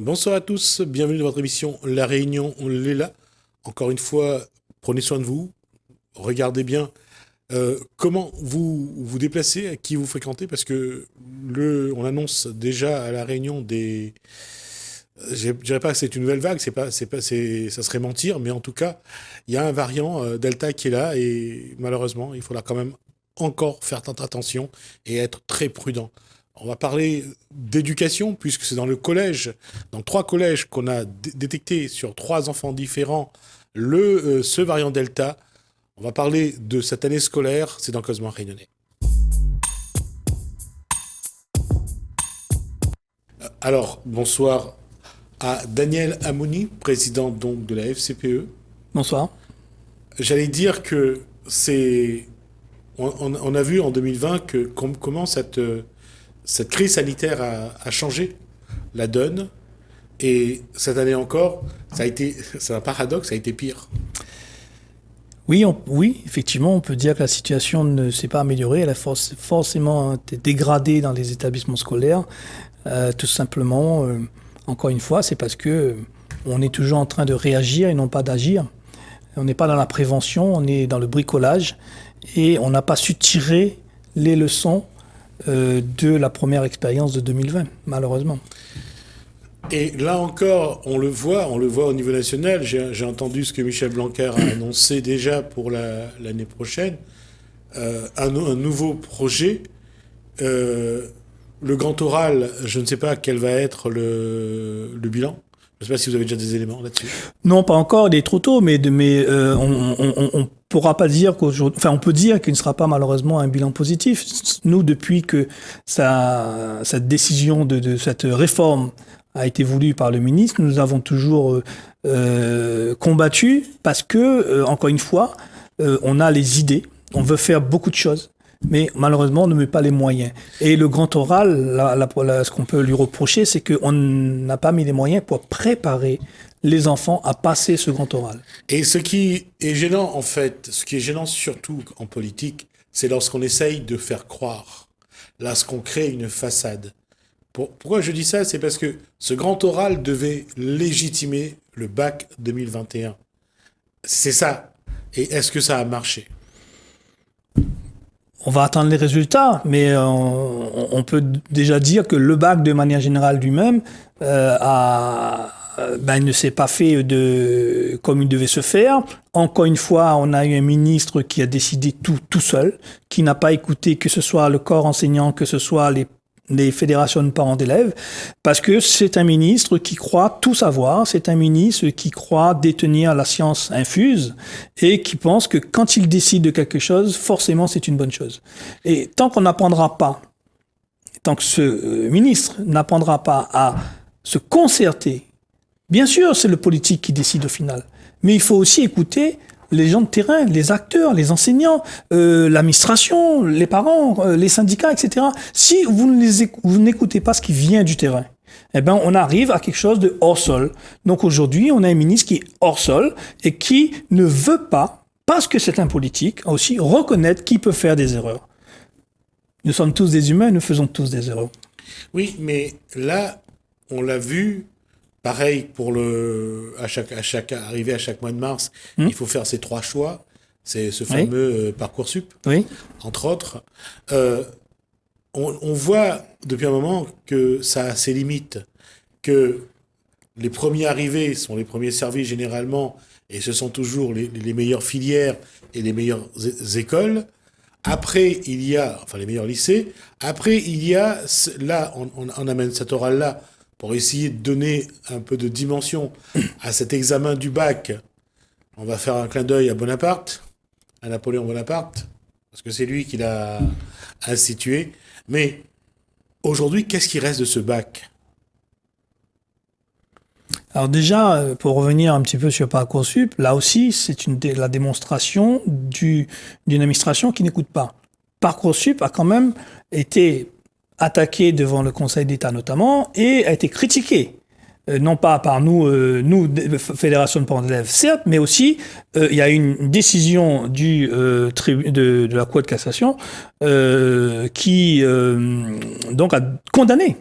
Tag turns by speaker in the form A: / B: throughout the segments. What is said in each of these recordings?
A: Bonsoir à tous, bienvenue dans votre émission La Réunion, on l'est là. Encore une fois, prenez soin de vous, regardez bien comment vous vous déplacez, à qui vous fréquentez, parce que on annonce déjà à La Réunion je dirais pas que c'est une nouvelle vague, ça serait mentir, mais en tout cas, il y a un variant Delta qui est là et malheureusement, il faudra quand même encore faire tant attention et être très prudent. On va parler d'éducation, puisque c'est dans le collège, dans 3 collèges qu'on a détecté sur 3 enfants différents ce variant Delta. On va parler de cette année scolaire, c'est dans Cosmo Réunionnais. Alors, bonsoir à Daniel Amouni, président donc de la FCPE.
B: Bonsoir.
A: J'allais dire que on a vu en 2020 comment cette crise sanitaire a changé la donne. Et cette année encore, c'est un paradoxe, ça a été pire.
B: Oui, effectivement, on peut dire que la situation ne s'est pas améliorée. Elle a forcément été dégradée dans les établissements scolaires. Tout simplement, encore une fois, c'est parce que on est toujours en train de réagir et non pas d'agir. On n'est pas dans la prévention, on est dans le bricolage et on n'a pas su tirer les leçons de la première expérience de 2020, malheureusement.
A: Et là encore, on le voit au niveau national. J'ai entendu ce que Michel Blanquer a annoncé déjà pour l'année prochaine. Un nouveau projet. Le grand oral, je ne sais pas quel va être le bilan. Je ne sais pas si vous avez déjà des éléments là-dessus.
B: Non, pas encore, il est trop tôt, mais on pourra pas dire qu'aujourd'hui, enfin, on peut dire qu'il ne sera pas malheureusement un bilan positif. Nous, depuis que cette décision de cette réforme a été voulue par le ministre, nous avons toujours combattu parce que, encore une fois, on a les idées, on veut faire beaucoup de choses. Mais malheureusement, on ne met pas les moyens. Et le grand oral, ce qu'on peut lui reprocher, c'est qu'on n'a pas mis les moyens pour préparer les enfants à passer ce grand oral.
A: Et ce qui est gênant, en fait, ce qui est gênant surtout en politique, c'est lorsqu'on essaye de faire croire, lorsqu'on crée une façade. Pourquoi je dis ça? C'est parce que ce grand oral devait légitimer le bac 2021. C'est ça. Et est-ce que ça a marché?
B: On va attendre les résultats, mais on peut déjà dire que le bac, de manière générale lui-même, ne s'est pas fait comme il devait se faire. Encore une fois, on a eu un ministre qui a décidé tout seul, qui n'a pas écouté que ce soit le corps enseignant, que ce soit les fédérations de parents d'élèves, parce que c'est un ministre qui croit tout savoir, c'est un ministre qui croit détenir la science infuse et qui pense que quand il décide de quelque chose, forcément c'est une bonne chose. Et tant qu'on n'apprendra pas, tant que ce ministre n'apprendra pas à se concerter, bien sûr c'est le politique qui décide au final, mais il faut aussi écouter les gens de terrain, les acteurs, les enseignants, l'administration, les parents, les syndicats, etc. Si vous n'écoutez pas ce qui vient du terrain, eh ben, on arrive à quelque chose de hors sol. Donc aujourd'hui, on a un ministre qui est hors sol et qui ne veut pas, parce que c'est un politique, aussi reconnaître qu'il peut faire des erreurs. Nous sommes tous des humains, nous faisons tous des erreurs.
A: Oui, mais là, on l'a vu. Pareil pour arrivé à chaque mois de mars, il faut faire ces 3 choix. C'est ce fameux Parcoursup, entre autres. On voit depuis un moment que ça a ses limites, que les premiers arrivés sont les premiers servis généralement, et ce sont toujours les meilleures filières et les meilleures écoles. Après, il y a, les meilleurs lycées. Après, il y a, là, on amène cet oral-là, pour essayer de donner un peu de dimension à cet examen du bac. On va faire un clin d'œil à Bonaparte, à Napoléon Bonaparte, parce que c'est lui qui l'a institué. Mais aujourd'hui, qu'est-ce qui reste de ce bac?
B: Alors déjà, pour revenir un petit peu sur Parcoursup, là aussi, c'est la démonstration d'une administration qui n'écoute pas. Parcoursup a quand même été attaqué devant le Conseil d'État notamment, et a été critiqué. Non pas par nous, Fédération de parents d'élèves, certes, mais aussi, il y a une décision de la Cour de cassation qui donc a condamné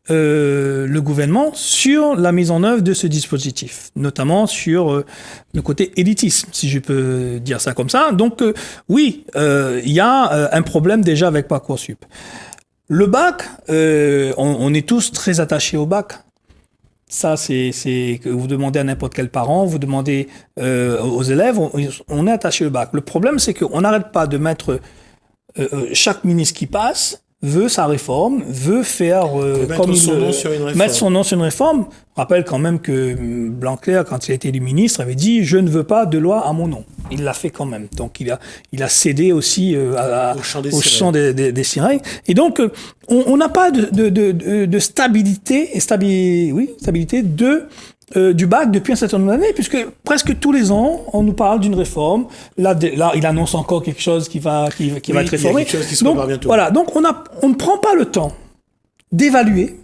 B: le gouvernement sur la mise en œuvre de ce dispositif, notamment sur le côté élitisme, si je peux dire ça comme ça. Donc oui, il y a un problème déjà avec Parcoursup. Le bac, on est tous très attachés au bac. Ça, c'est que vous demandez à n'importe quel parent, vous demandez aux élèves, on est attaché au bac. Le problème, c'est qu'on n'arrête pas de mettre chaque ministre qui passe veut sa réforme, veut faire
A: comme
B: mettre son nom sur une réforme. Je rappelle quand même que Blanquer, quand il a été élu ministre, avait dit « je ne veux pas de loi à mon nom ». Il l'a fait quand même. Donc il a cédé aussi au chant des sirènes. Et donc on n'a pas de stabilité du bac depuis un certain nombre d'années, puisque presque tous les ans, on nous parle d'une réforme. Là, il annonce encore quelque chose qui va être réformé.
A: Il y a quelque chose qui se prépare bientôt.
B: Voilà. Donc, on ne prend pas le temps d'évaluer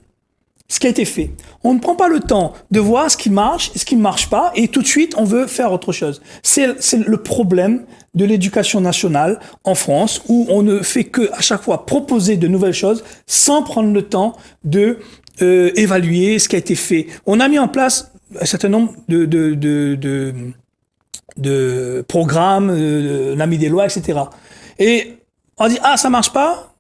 B: ce qui a été fait. On ne prend pas le temps de voir ce qui marche, ce qui ne marche pas, et tout de suite, on veut faire autre chose. C'est le problème de l'éducation nationale en France, où on ne fait que, à chaque fois, proposer de nouvelles choses sans prendre le temps de évaluer ce qui a été fait. On a mis en place un certain nombre de programmes, on a mis des lois, etc. Et on dit, ça marche pas,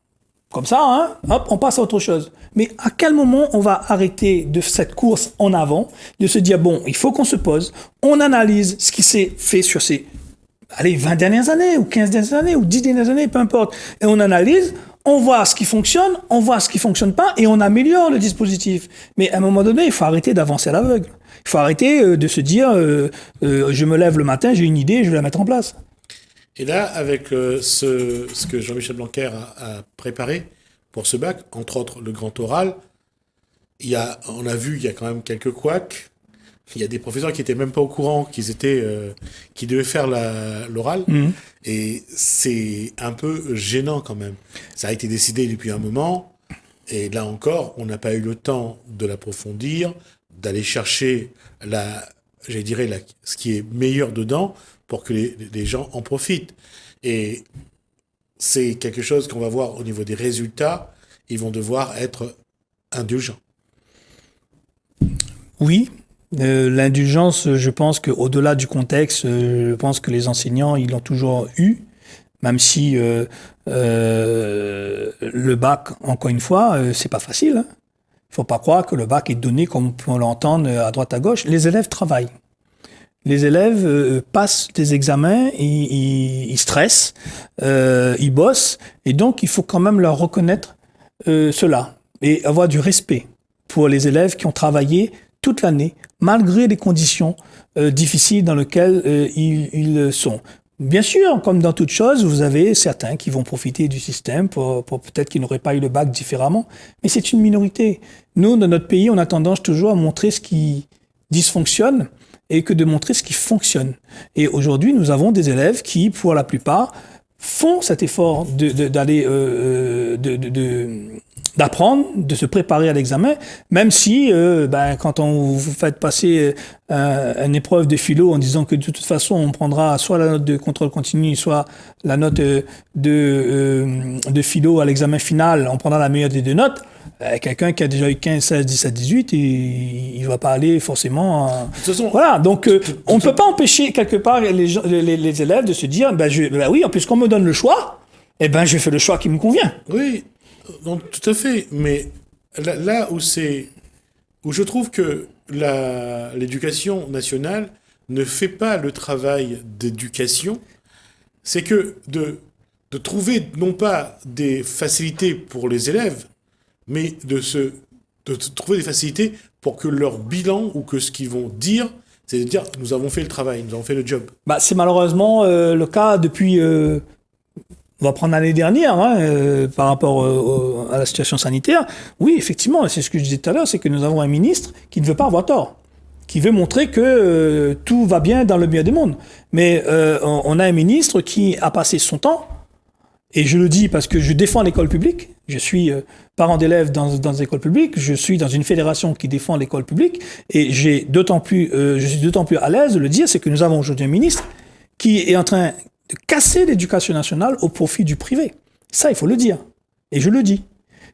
B: comme ça, hein, hop, on passe à autre chose. Mais à quel moment on va arrêter de cette course en avant, de se dire, bon, il faut qu'on se pose, on analyse ce qui s'est fait sur ces 20 dernières années, ou 15 dernières années, ou 10 dernières années, peu importe, et on analyse, on voit ce qui fonctionne, on voit ce qui fonctionne pas, et on améliore le dispositif. Mais à un moment donné, il faut arrêter d'avancer à l'aveugle. Il faut arrêter de se dire, je me lève le matin, j'ai une idée, je vais la mettre en place.
A: Et là, avec ce que Jean-Michel Blanquer a préparé pour ce bac, entre autres le grand oral, on a vu, il y a quand même quelques couacs. Il y a des professeurs qui étaient même pas au courant qu'ils devaient faire l'oral. Mmh. Et c'est un peu gênant quand même. Ça a été décidé depuis un moment. Et là encore, on n'a pas eu le temps de l'approfondir, d'aller chercher ce qui est meilleur dedans pour que les gens en profitent. Et c'est quelque chose qu'on va voir au niveau des résultats. Ils vont devoir être indulgents.
B: Oui. L'indulgence, je pense qu'au-delà du contexte, je pense que les enseignants, ils l'ont toujours eu, même si le bac, encore une fois, c'est pas facile. Hein. Il faut pas croire que le bac est donné comme on peut l'entendre à droite à gauche. Les élèves travaillent. Les élèves passent des examens, ils stressent, ils bossent, et donc il faut quand même leur reconnaître cela et avoir du respect pour les élèves qui ont travaillé toute l'année, malgré les conditions difficiles dans lesquelles ils sont. Bien sûr, comme dans toute chose, vous avez certains qui vont profiter du système pour peut-être qu'ils n'auraient pas eu le bac différemment, mais c'est une minorité. Nous, dans notre pays, on a tendance toujours à montrer ce qui dysfonctionne et que de montrer ce qui fonctionne. Et aujourd'hui, nous avons des élèves qui, pour la plupart, font cet effort d'apprendre, de se préparer à l'examen, même si, quand on vous fait passer une épreuve de philo en disant que de toute façon, on prendra soit la note de contrôle continu, soit la note de philo à l'examen final, on prendra la meilleure des deux notes. Quelqu'un qui a déjà eu 15, 16, 17, 18, il va pas aller forcément... De toute façon, voilà, donc on ne peut pas empêcher quelque part les élèves de se dire, oui, en plus qu'on me donne le choix, je fais le choix qui me convient.
A: Oui, donc, tout à fait, mais là où je trouve que l'éducation nationale ne fait pas le travail d'éducation, c'est que de trouver non pas des facilités pour les élèves, mais de trouver des facilités pour que leur bilan ou que ce qu'ils vont dire, c'est de dire nous avons fait le travail, nous avons fait le job.
B: C'est malheureusement le cas depuis... on va prendre l'année dernière, par rapport à la situation sanitaire. Oui, effectivement, c'est ce que je disais tout à l'heure, c'est que nous avons un ministre qui ne veut pas avoir tort, qui veut montrer que tout va bien dans le meilleur des mondes. Mais on a un ministre qui a passé son temps, et je le dis parce que je défends l'école publique, je suis parent d'élèves dans des écoles publiques, je suis dans une fédération qui défend l'école publique, et je suis d'autant plus à l'aise de le dire, c'est que nous avons aujourd'hui un ministre qui est en train de casser l'éducation nationale au profit du privé. Ça, il faut le dire. Et je le dis.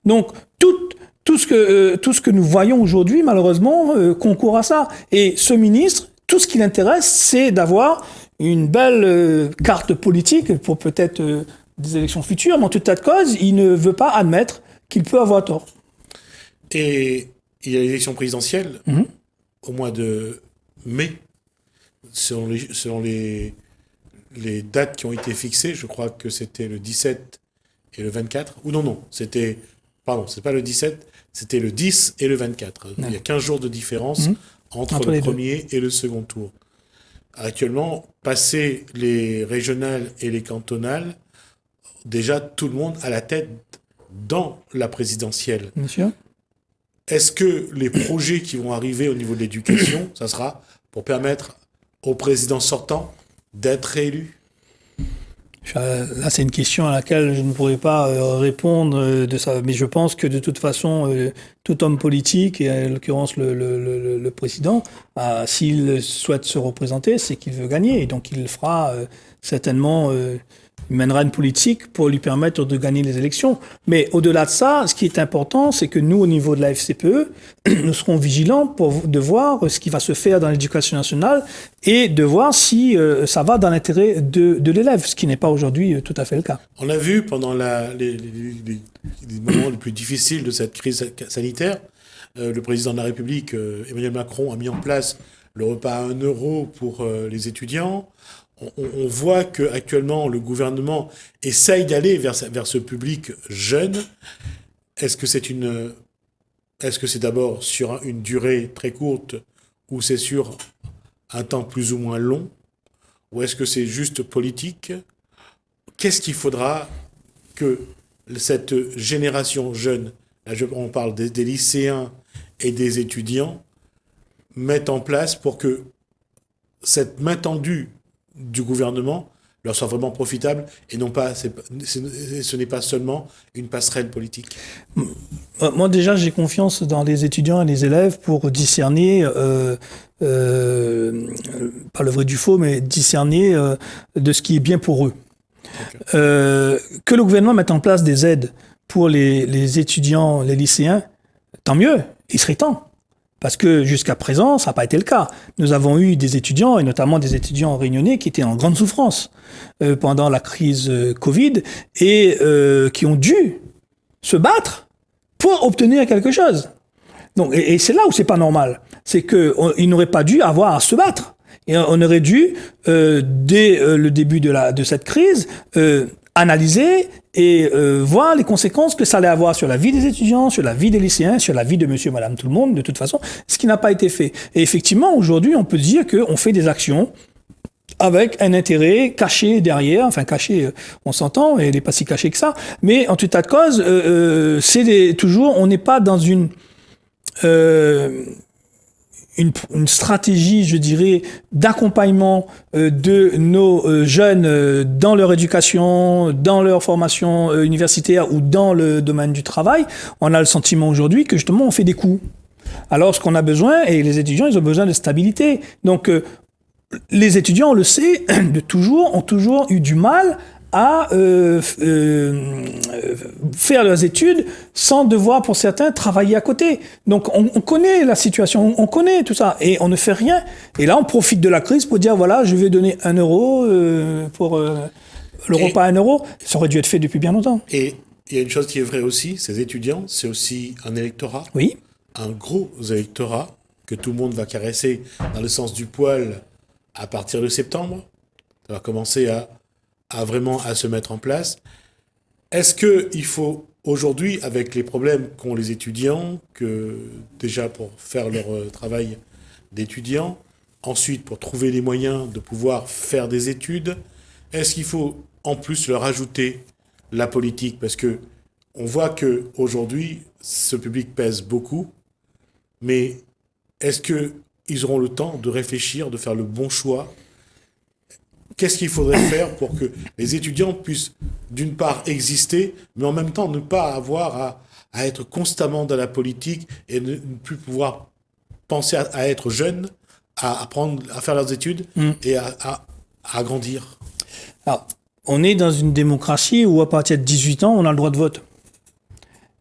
B: Donc, toute tout ce que nous voyons aujourd'hui, malheureusement, concourt à ça. Et ce ministre, tout ce qui l'intéresse, c'est d'avoir une belle carte politique pour peut-être des élections futures, mais en tout état de cause, il ne veut pas admettre qu'il peut avoir tort.
A: Et il y a l'élection présidentielle au mois de mai, selon les dates qui ont été fixées. Je crois que c'était le 17 et le 24. Ou non, c'est pas le 17, c'était le 10 et le 24. Il y a 15 jours de différence entre le premier et le second tour. Actuellement, passé les régionales et les cantonales, déjà tout le monde a la tête dans la présidentielle.
B: Monsieur ?
A: Est-ce que les projets qui vont arriver au niveau de l'éducation, ça sera pour permettre au président sortant d'être réélu ?
B: Là, c'est une question à laquelle je ne pourrais pas répondre de ça. Mais je pense que de toute façon, tout homme politique, et en l'occurrence le président, s'il souhaite se représenter, c'est qu'il veut gagner. Et donc, il fera certainement... il mènera une politique pour lui permettre de gagner les élections. Mais au-delà de ça, ce qui est important, c'est que nous, au niveau de la FCPE, nous serons vigilants de voir ce qui va se faire dans l'éducation nationale et de voir si ça va dans l'intérêt de l'élève, ce qui n'est pas aujourd'hui tout à fait le cas.
A: On a vu pendant les moments les plus difficiles de cette crise sanitaire, le président de la République, Emmanuel Macron, a mis en place le repas à 1 euro pour les étudiants. On voit qu'actuellement, le gouvernement essaye d'aller vers ce public jeune. Est-ce que c'est d'abord sur une durée très courte ou c'est sur un temps plus ou moins long? Ou est-ce que c'est juste politique? Qu'est-ce qu'il faudra que cette génération jeune, là on parle des lycéens et des étudiants, mette en place pour que cette main tendue du gouvernement leur soit vraiment profitable et non pas, ce n'est pas seulement une passerelle politique.
B: Moi déjà j'ai confiance dans les étudiants et les élèves pour discerner, pas le vrai du faux, mais discerner de ce qui est bien pour eux. Okay. Que le gouvernement mette en place des aides pour les étudiants, les lycéens, tant mieux, il serait temps. Parce que jusqu'à présent, ça n'a pas été le cas. Nous avons eu des étudiants, et notamment des étudiants réunionnais, qui étaient en grande souffrance pendant la crise Covid et qui ont dû se battre pour obtenir quelque chose. Donc, et c'est là où c'est pas normal. C'est qu'ils n'auraient pas dû avoir à se battre. Et on aurait dû, dès le début de cette crise, analyser et voir les conséquences que ça allait avoir sur la vie des étudiants, sur la vie des lycéens, sur la vie de monsieur, madame, tout le monde, de toute façon, ce qui n'a pas été fait. Et effectivement, aujourd'hui, on peut dire qu'on fait des actions avec un intérêt caché derrière, enfin caché, on s'entend, et il n'est pas si caché que ça, mais en tout état de cause, toujours, on n'est pas dans une stratégie, je dirais, d'accompagnement de nos jeunes dans leur éducation, dans leur formation universitaire ou dans le domaine du travail. On a le sentiment aujourd'hui que justement on fait des coups. Alors ce qu'on a besoin, et les étudiants, ils ont besoin de stabilité. Donc les étudiants, on le sait, ont toujours eu du mal à faire leurs études sans devoir, pour certains, travailler à côté. Donc, on connaît la situation, on connaît tout ça, et on ne fait rien. Et là, on profite de la crise pour dire, voilà, je vais donner 1 euro pour le repas à 1 euro. Ça aurait dû être fait depuis bien longtemps.
A: Et il y a une chose qui est vraie aussi, ces étudiants, c'est aussi un électorat.
B: Oui.
A: Un gros électorat que tout le monde va caresser dans le sens du poil à partir de septembre. Ça va commencer à vraiment se mettre en place. Est-ce qu'il faut aujourd'hui, avec les problèmes qu'ont les étudiants, que déjà pour faire leur travail d'étudiant, ensuite pour trouver les moyens de pouvoir faire des études, est-ce qu'il faut en plus leur ajouter la politique? Parce que on voit qu'aujourd'hui, ce public pèse beaucoup, mais est-ce qu'ils auront le temps de réfléchir, de faire le bon choix? Qu'est-ce qu'il faudrait faire pour que les étudiants puissent, d'une part, exister, mais en même temps ne pas avoir à être constamment dans la politique et ne plus pouvoir penser à être jeunes, à apprendre à faire leurs études et à grandir?
B: Alors, on est dans une démocratie où à partir de 18 ans, on a le droit de vote.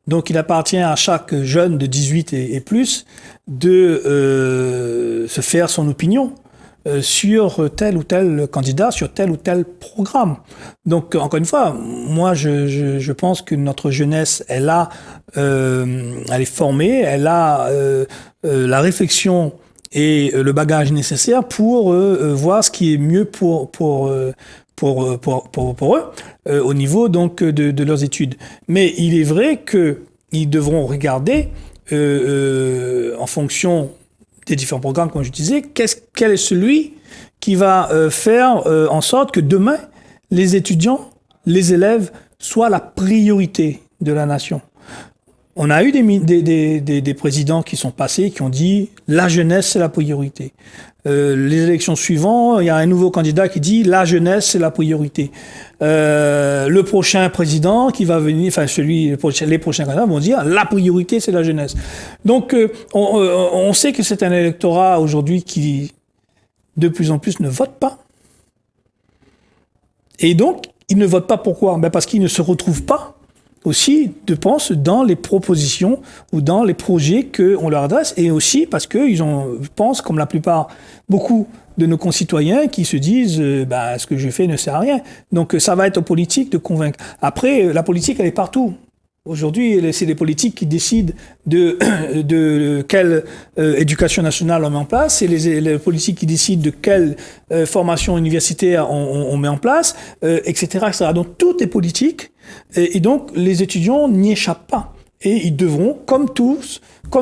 B: Donc, il appartient à chaque jeune de 18 et plus de se faire son opinion sur tel ou tel candidat, sur tel ou tel programme. Donc, encore une fois, moi, je pense que notre jeunesse, elle est formée, elle a la réflexion et le bagage nécessaire pour voir ce qui est mieux pour eux au niveau donc de leurs études. Mais il est vrai que ils devront regarder en fonction des différents programmes, comme je disais, quel est celui qui va faire en sorte que demain, les étudiants, les élèves soient la priorité de la nation. On a eu des présidents qui sont passés, qui ont dit « la jeunesse, c'est la priorité ». Les élections suivantes, il y a un nouveau candidat qui dit « la jeunesse, c'est la priorité ». Le prochain président qui va venir, enfin les prochains candidats vont dire « la priorité, c'est la jeunesse ». Donc, on sait que c'est un électorat aujourd'hui qui, de plus en plus, ne vote pas. Et donc, ils ne votent pas pourquoi ? Parce qu'ils ne se retrouvent pas aussi, je pense, dans les propositions ou dans les projets qu'on leur adresse, et aussi parce qu'ils pensent, comme la plupart, beaucoup de nos concitoyens qui se disent ce que je fais ne sert à rien. Donc ça va être aux politiques de convaincre. Après, la politique, elle est partout. Aujourd'hui, c'est les politiques qui décident de quelle éducation nationale on met en place, c'est les politiques qui décident de quelle formation universitaire on met en place, etc., etc. Donc tout est politique, et donc les étudiants n'y échappent pas. Et ils devront, comme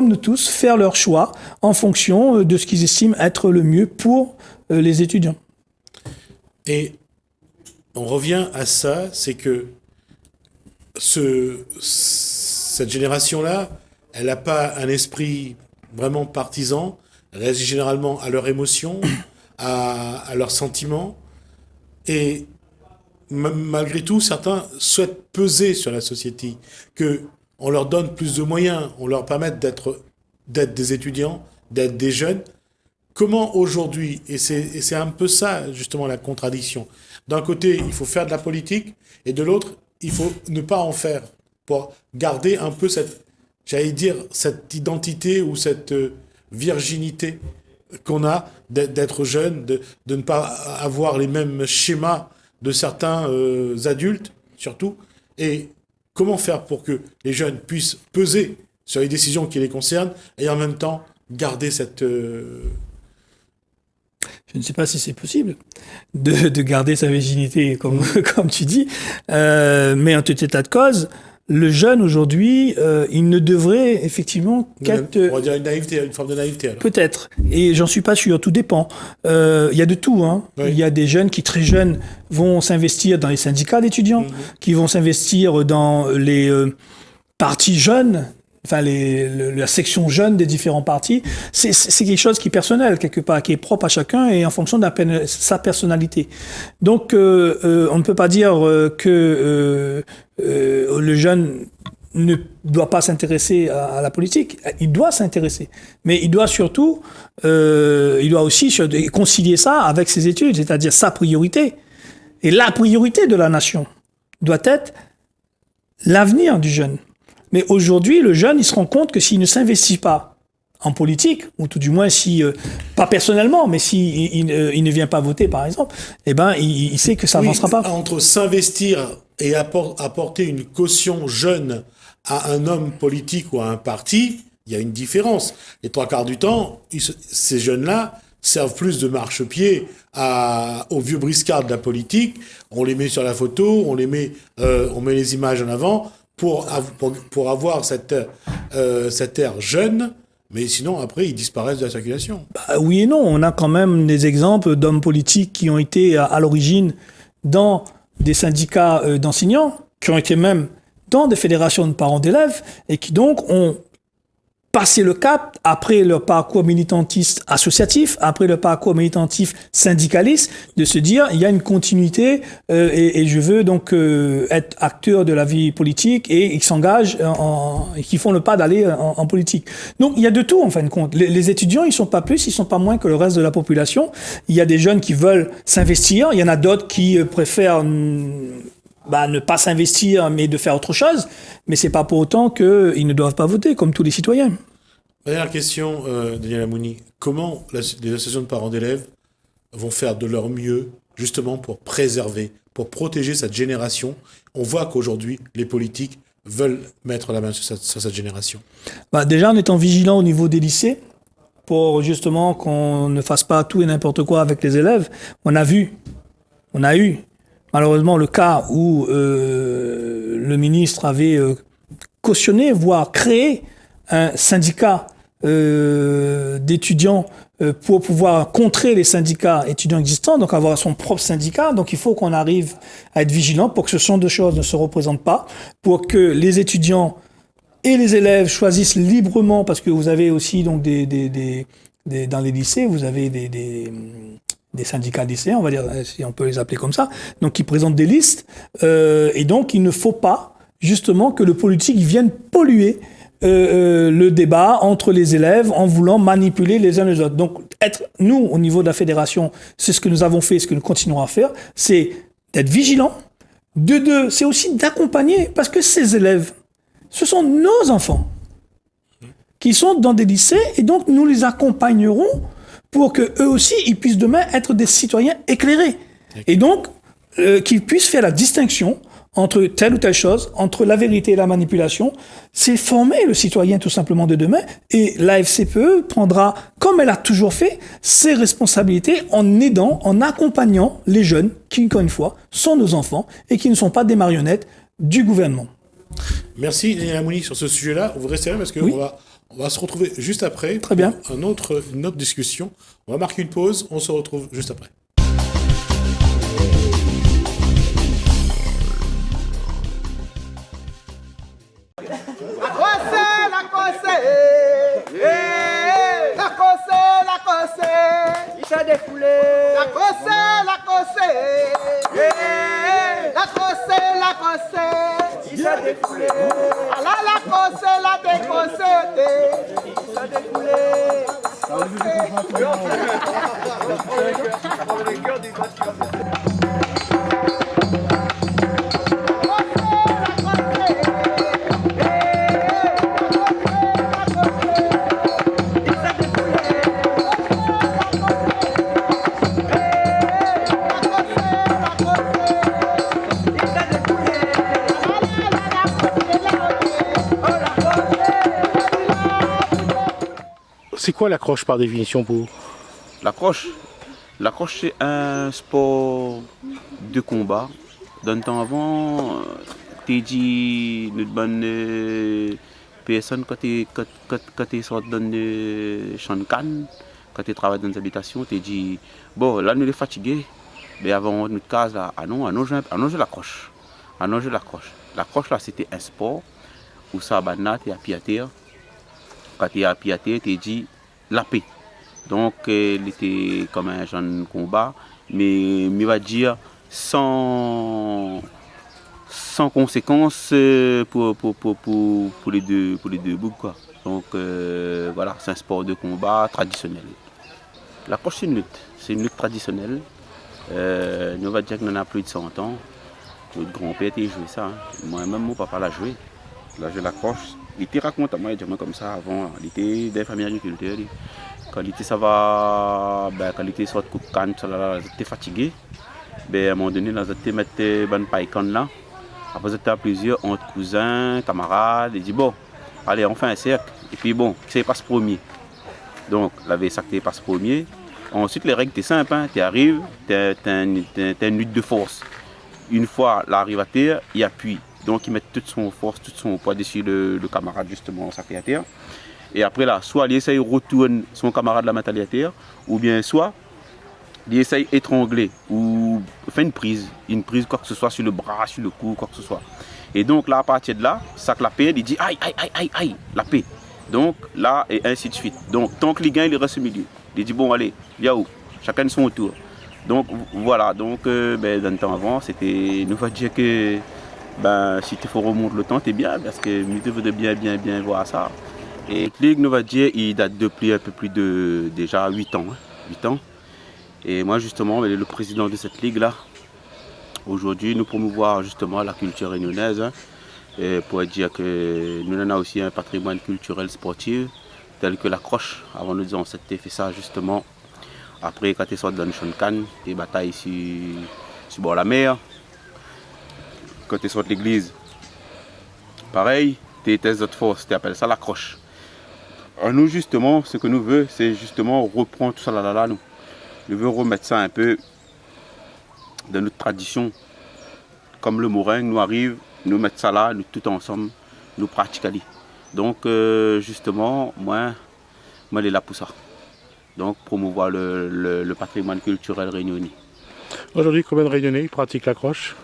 B: nous tous, faire leur choix en fonction de ce qu'ils estiment être le mieux pour les étudiants.
A: Et on revient à ça, c'est que cette génération-là, elle n'a pas un esprit vraiment partisan, elle reste généralement à leurs émotions, à leurs sentiments, et malgré tout, certains souhaitent peser sur la société, qu'on leur donne plus de moyens, on leur permette d'être des étudiants, d'être des jeunes. Comment aujourd'hui, et c'est un peu ça justement la contradiction, d'un côté il faut faire de la politique, et de l'autre il faut ne pas en faire, pour garder un peu cette identité ou cette virginité qu'on a d'être jeune, de ne pas avoir les mêmes schémas de certains adultes, surtout. Et comment faire pour que les jeunes puissent peser sur les décisions qui les concernent et en même temps garder cette...
B: Je ne sais pas si c'est possible de garder sa virginité, comme tu dis, mais en tout état de cause, le jeune aujourd'hui, il ne devrait effectivement qu'être...
A: On va dire une forme de naïveté. Alors.
B: Peut-être, et j'en suis pas sûr, tout dépend. Il y a de tout, hein. Oui. Il y a des jeunes qui, très jeunes, vont s'investir dans les syndicats d'étudiants, qui vont s'investir dans les partis jeunes, enfin la section jeune des différents partis. C'est quelque chose qui est personnel, quelque part, qui est propre à chacun et en fonction de sa personnalité. Donc, on ne peut pas dire que le jeune ne doit pas s'intéresser à la politique. Il doit s'intéresser. Mais il doit surtout, il doit aussi concilier ça avec ses études, c'est-à-dire sa priorité. Et la priorité de la nation doit être l'avenir du jeune. Mais aujourd'hui, le jeune, il se rend compte que s'il ne s'investit pas en politique, ou tout du moins si, pas personnellement, mais s'il ne vient pas voter, par exemple, eh ben, il sait que ça n'avancera pas.
A: Entre s'investir et apporter une caution jeune à un homme politique ou à un parti, il y a une différence. Les trois quarts du temps, ces jeunes-là servent plus de marchepied aux vieux briscards de la politique. On les met sur la photo, on met les images en avant pour avoir cet air jeune, mais sinon, après, ils disparaissent de la circulation.
B: Oui et non. On a quand même des exemples d'hommes politiques qui ont été à l'origine dans des syndicats d'enseignants, qui ont été même dans des fédérations de parents d'élèves, et qui donc ont passé le cap après leur parcours militantiste associatif, après leur parcours militantif syndicaliste, de se dire il y a une continuité et je veux donc être acteur de la vie politique, et ils s'engagent et qui font le pas d'aller en politique. Donc il y a de tout en fin de compte. Les étudiants, ils sont pas plus, ils sont pas moins que le reste de la population. Il y a des jeunes qui veulent s'investir, il y en a d'autres qui préfèrent ne pas s'investir, mais de faire autre chose. Mais c'est pas pour autant qu'ils ne doivent pas voter, comme tous les citoyens.
A: Dernière question, Daniel Amouni. Comment les associations de parents d'élèves vont faire de leur mieux, justement, pour préserver, pour protéger cette génération? On voit qu'aujourd'hui, les politiques veulent mettre la main sur cette génération.
B: Déjà, en étant vigilant au niveau des lycées, pour justement qu'on ne fasse pas tout et n'importe quoi avec les élèves, on a eu malheureusement le cas où le ministre avait cautionné, voire créé un syndicat d'étudiants pour pouvoir contrer les syndicats étudiants existants, donc avoir son propre syndicat. Donc il faut qu'on arrive à être vigilant pour que ce genre de choses ne se représentent pas, pour que les étudiants et les élèves choisissent librement, parce que vous avez aussi donc dans les lycées, vous avez des syndicats lycéens, on va dire, si on peut les appeler comme ça, donc qui présentent des listes, et donc il ne faut pas justement que le politique vienne polluer le débat entre les élèves en voulant manipuler les uns les autres. Donc nous, au niveau de la fédération, c'est ce que nous avons fait, ce que nous continuerons à faire, c'est d'être vigilants. De deux, c'est aussi d'accompagner, parce que ces élèves, ce sont nos enfants qui sont dans des lycées, et donc nous les accompagnerons pour que eux aussi, ils puissent demain être des citoyens éclairés. Et donc, qu'ils puissent faire la distinction entre telle ou telle chose, entre la vérité et la manipulation. C'est former le citoyen tout simplement de demain, et la FCPE prendra, comme elle a toujours fait, ses responsabilités en aidant, en accompagnant les jeunes qui, encore une fois, sont nos enfants et qui ne sont pas des marionnettes du gouvernement.
A: Merci Daniel Amouni sur ce sujet-là. Vous restez là parce qu'on on va se retrouver juste après.
B: Très bien.
A: Une autre discussion. On va marquer une pause. On se retrouve juste après.
C: Il s'est défoulé. La cossée. Il s'est défoulé. La cossée, la décossée. Il s'est défoulé.
A: C'est quoi l'accroche par définition pour vous?
D: L'accroche, c'est un sport de combat. Dans le temps avant, tu dit une bonne personne quand tu sors dans le champ de canne, quand tu travailles dans les habitations, tu dis bon là nous les fatigués, mais avant notre case là, non je l'accroche. L'accroche là c'était un sport où ça banat et à pied à terre. Quand tu es à pied à terre, tu dis la paix. Donc, il était comme un jeune combat, mais on va dire sans conséquences pour les deux bouts, quoi. Donc, voilà, c'est un sport de combat traditionnel. L'accroche, c'est une lutte traditionnelle. On va dire qu'on en a plus de 100 ans. Notre grand-père était joué ça. Hein. Moi-même, mon papa l'a joué. Là, je l'accroche. Il était raconte à moi, il dit comme ça avant. Il était des familles agriculteurs. Quand il était ça va, quand il était sur le coup de canne, il était fatigué. À un moment donné, il était mettre une paille canne là. Après, il était plusieurs entre cousins, camarades. Il dit bon, allez, on fait un cercle. Et puis bon, qui passe premier. Donc, l'avait sacré passe premier. Ensuite, les règles, c'est simple. Hein. Tu arrives, tu as une lutte de force. Une fois, là, arrive à terre, il appuie. Donc il met toute son force, tout son poids dessus le camarade justement sacré à terre. Et après là, soit il essaye de retourner son camarade la mettre à terre, ou bien soit il essaye d'étrangler ou faire une prise quoi que ce soit sur le bras, sur le cou, quoi que ce soit. Et donc là, à partir de là, ça que la paix, il dit aïe, la paix. Donc là, et ainsi de suite. Donc tant que les gagne, il reste au milieu. Il dit bon allez, viens où, chacun son tour. Donc voilà, donc dans le temps avant, c'était, nous va dire que si tu faut remonter le temps, c'est bien, parce que nous devons bien voir ça. Et la ligue, nous va dire, il date depuis un peu plus de déjà 8 ans. 8 ans. Et moi, justement, le président de cette ligue-là, Aujourd'hui, nous promouvoir justement la culture réunionnaise, hein, et pour dire que nous avons aussi un patrimoine culturel sportif tel que la croche. Avant nous disons, c'était fait ça justement après quand tu sors de Cannes, des batailles sur bord de la mer. Quand tu sors de l'église, pareil, tes autres forces, tu appelles ça la croche. Alors nous justement, ce que nous voulons, c'est justement reprendre tout ça là, nous. Nous voulons remettre ça un peu dans notre tradition. Comme le meringue nous arrive, nous mettre ça là, nous tout ensemble, nous pratiquons. Donc justement, moi je suis là pour ça. Donc promouvoir le patrimoine culturel réunionnais.
A: Aujourd'hui, combien de Réunionnais pratiquent la croche?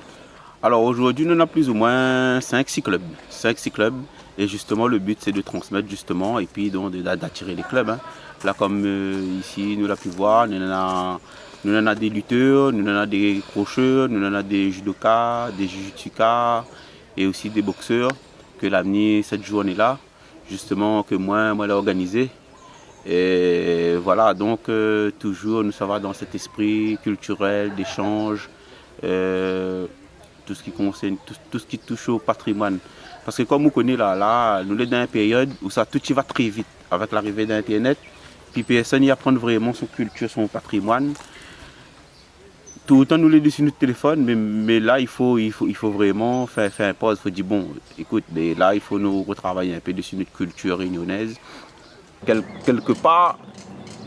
D: Alors aujourd'hui, nous avons plus ou moins 5-6 clubs. 5-6 clubs. Et justement, le but, c'est de transmettre justement et puis d'attirer les clubs. Hein. Là, comme ici, nous l'avons pu voir, nous en avons des lutteurs, nous en avons des crocheurs, nous en avons des judokas, des jujutsukas et aussi des boxeurs que l'avenir, cette journée-là, justement, que moi l'ai organisé. Et voilà, donc toujours nous sommes dans cet esprit culturel, d'échange, tout ce qui concerne, tout ce qui touche au patrimoine. Parce que comme vous connaissez là, nous sommes dans une période où ça tout va très vite avec l'arrivée d'Internet. Puis personne y apprend vraiment son culture, son patrimoine. Tout le temps nous sommes sur notre téléphone, mais là il faut vraiment faire un pause. Il faut dire bon, écoute, mais là il faut nous retravailler un peu dessus notre culture réunionnaise. Quelque part,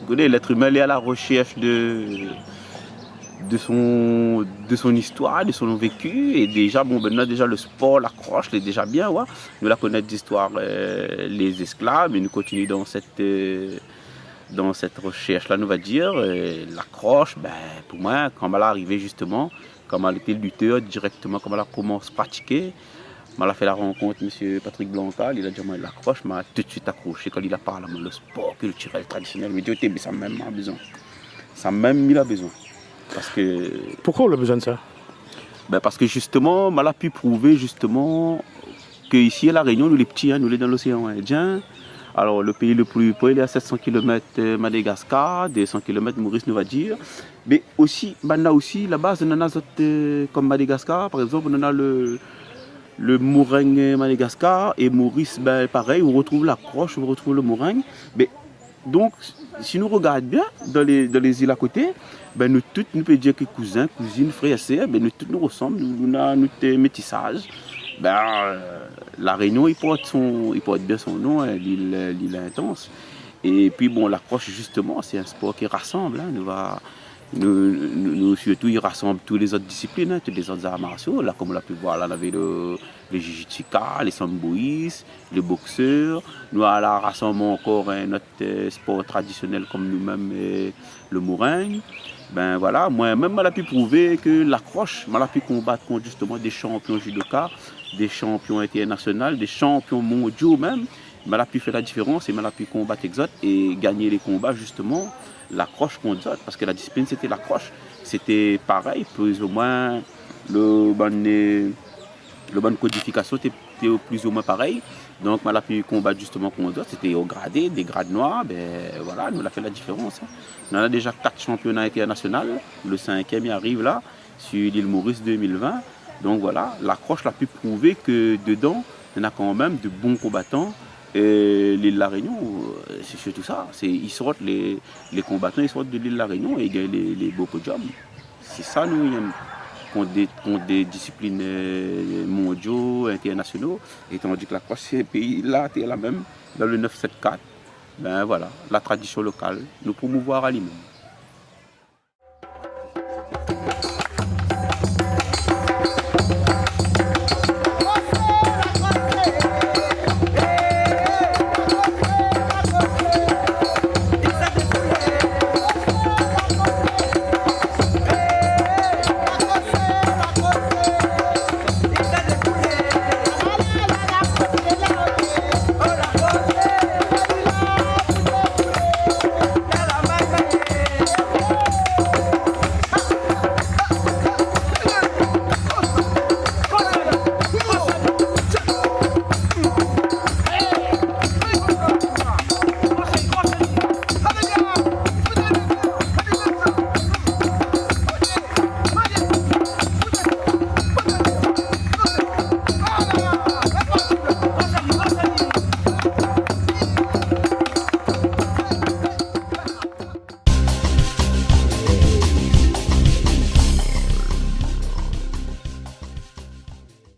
D: l'être humain est à la recherche de son histoire, de son vécu. Et déjà, bon, maintenant, déjà le sport, la croche, c'est déjà bien. Ouais. Nous la connaissons d'histoire, les esclaves, et nous continuons dans cette recherche-là, nous va dire. La croche, ben, pour moi, quand elle est arrivée justement, quand elle était lutteur directement, quand elle a commencé à pratiquer, elle a fait la rencontre de M. Patrick Blancal, il a dit moi la croche, m'a tout de suite accroché quand il a parlé de le sport culturel traditionnel. Il m'a dit mais ça même a besoin. Ça même il a besoin. Parce que,
A: pourquoi on a besoin de ça?
D: Ben parce que justement, elle a pu prouver justement qu'ici à La Réunion, nous les petits, hein, nous sommes dans l'océan Indien. Alors le pays le plus près, il est à 700 km Madagascar, 200 km Maurice, nous va dire. Mais aussi, on a aussi la base, on a comme Madagascar, par exemple, on a le meringue Madagascar et Maurice, ben, pareil, on retrouve la croche, on retrouve le meringue. Mais, donc, si nous regardons bien dans les îles à côté, ben, nous tous, nous pouvons dire que cousins, cousines, frères et sœurs, ben, nous tous nous ressemblent, nous avons notre métissage. Ben, la Réunion, il porte bien son nom, hein, l'île intense. Et puis, bon, la croche, justement, c'est un sport qui rassemble. Hein, nous, surtout, il rassemble toutes les autres disciplines, hein, tous les autres arts martiaux. Là, comme on l'a pu voir, là, on avait les jujutsuka, les samboïs, les boxeurs. Nous, là, rassemblons encore notre sport traditionnel comme nous-mêmes, le meringue. Ben voilà, moi-même, elle a pu prouver que la croche, elle a pu combattre contre justement des champions judoka, des champions internationaux, des champions mondiaux même. Elle a pu faire la différence et elle a pu combattre les autres et gagner les combats justement. La croche contre les autres, parce que la discipline c'était la croche. C'était pareil, plus ou moins, le bonne codification était plus ou moins pareil. Donc, elle a pu combattre justement contre les autres. C'était au gradé, des grades noirs. Ben voilà, nous a fait la différence. Hein. On a déjà 4 championnats internationaux. Le 5e arrive là, sur l'île Maurice 2020. Donc voilà, la croche a pu prouver que dedans, il y en a quand même de bons combattants. Et l'île La Réunion, c'est surtout ça. Ils sortent les combattants, ils sortent de l'île La Réunion et ils gagnent les beaux podiums. C'est ça, nous, contre des disciplines mondiaux, internationaux. Et tandis que la croche, c'est un pays là, c'est la même, dans le 974. Ben voilà, la tradition locale, nous promouvoir à lui-même.